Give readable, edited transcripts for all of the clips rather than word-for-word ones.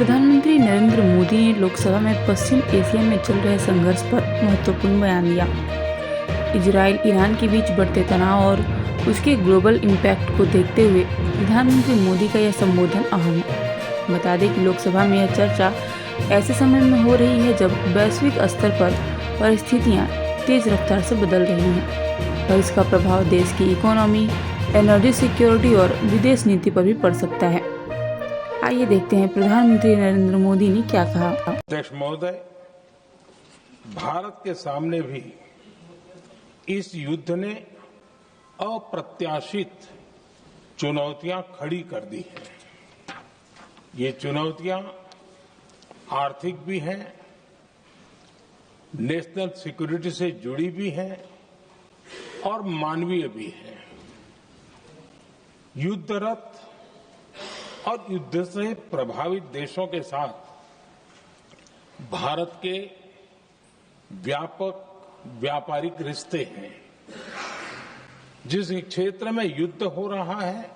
प्रधानमंत्री नरेंद्र मोदी ने लोकसभा में पश्चिम एशिया में चल रहे संघर्ष पर महत्वपूर्ण बयान दिया। इजराइल ईरान के बीच बढ़ते तनाव और उसके ग्लोबल इम्पैक्ट को देखते हुए प्रधानमंत्री मोदी का यह संबोधन अहम है। बता दें कि लोकसभा में यह चर्चा ऐसे समय में हो रही है जब वैश्विक स्तर पर परिस्थितियां तेज रफ्तार से बदल रही हैं और इसका प्रभाव देश की इकोनॉमी, एनर्जी सिक्योरिटी और विदेश नीति पर भी पड़ सकता है। आइए देखते हैं प्रधानमंत्री नरेंद्र मोदी ने क्या कहा। अध्यक्ष महोदय, भारत के सामने भी इस युद्ध ने अप्रत्याशित चुनौतियां खड़ी कर दी हैं। ये चुनौतियां आर्थिक भी हैं, नेशनल सिक्योरिटी से जुड़ी भी हैं और मानवीय भी हैं। युद्धरत और युद्ध से प्रभावित देशों के साथ भारत के व्यापक व्यापारिक रिश्ते हैं। जिस क्षेत्र में युद्ध हो रहा है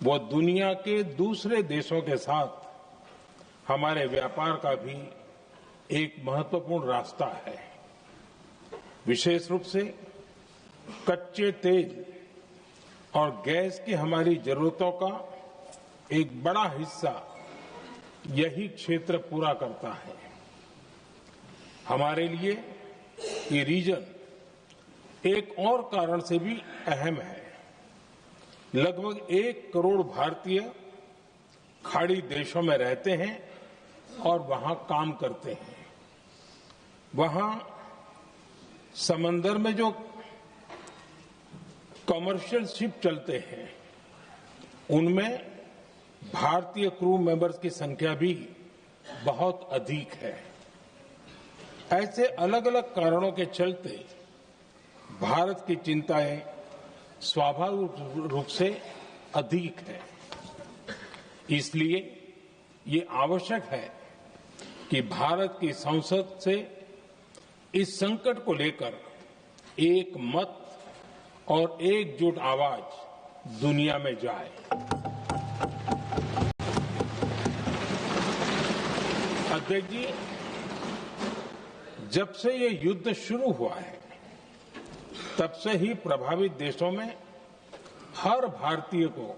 वो दुनिया के दूसरे देशों के साथ हमारे व्यापार का भी एक महत्वपूर्ण रास्ता है। विशेष रूप से कच्चे तेल और गैस की हमारी जरूरतों का एक बड़ा हिस्सा यही क्षेत्र पूरा करता है। हमारे लिए ये रीजन एक और कारण से भी अहम है। लगभग 1 करोड़ भारतीय खाड़ी देशों में रहते हैं और वहां काम करते हैं। वहां समंदर में जो कमर्शियल शिप चलते हैं उनमें भारतीय क्रू मेंबर्स की संख्या भी बहुत अधिक है। ऐसे अलग अलग कारणों के चलते भारत की चिंताएं स्वाभाविक रूप से अधिक है। इसलिए ये आवश्यक है कि भारत की संसद से इस संकट को लेकर एक मत और एकजुट आवाज दुनिया में जाए। अध्यक्ष जी, जब से ये युद्ध शुरू हुआ है तब से ही प्रभावित देशों में हर भारतीय को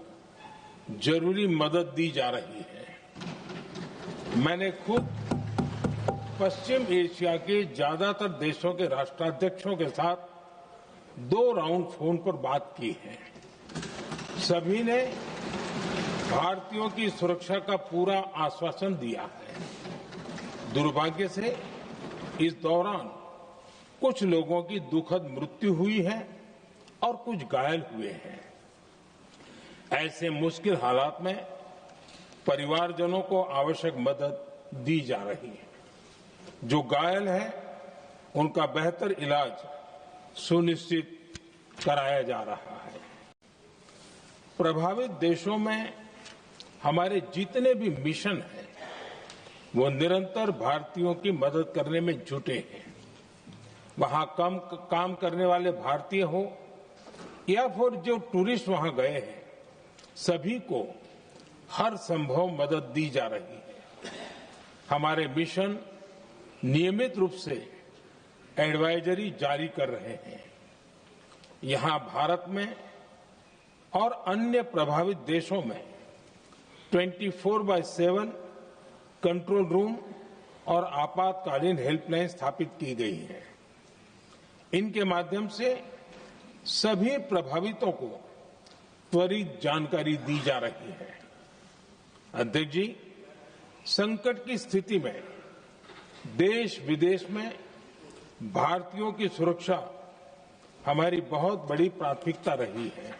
जरूरी मदद दी जा रही है। मैंने खुद पश्चिम एशिया के ज्यादातर देशों के राष्ट्राध्यक्षों के साथ 2 राउंड फोन पर बात की है। सभी ने भारतीयों की सुरक्षा का पूरा आश्वासन दिया है। दुर्भाग्य से इस दौरान कुछ लोगों की दुखद मृत्यु हुई है और कुछ घायल हुए हैं। ऐसे मुश्किल हालात में परिवारजनों को आवश्यक मदद दी जा रही है। जो घायल है उनका बेहतर इलाज सुनिश्चित कराया जा रहा है। प्रभावित देशों में हमारे जितने भी मिशन हैं वो निरंतर भारतीयों की मदद करने में जुटे हैं। वहां काम करने वाले भारतीय हो या फिर जो टूरिस्ट वहां गए हैं, सभी को हर संभव मदद दी जा रही है। हमारे मिशन नियमित रूप से एडवाइजरी जारी कर रहे हैं। यहां भारत में और अन्य प्रभावित देशों में 24/7 कंट्रोल रूम और आपातकालीन हेल्पलाइन स्थापित की गई है। इनके माध्यम से सभी प्रभावितों को त्वरित जानकारी दी जा रही है। अध्यक्ष जी, संकट की स्थिति में देश विदेश में भारतीयों की सुरक्षा हमारी बहुत बड़ी प्राथमिकता रही है।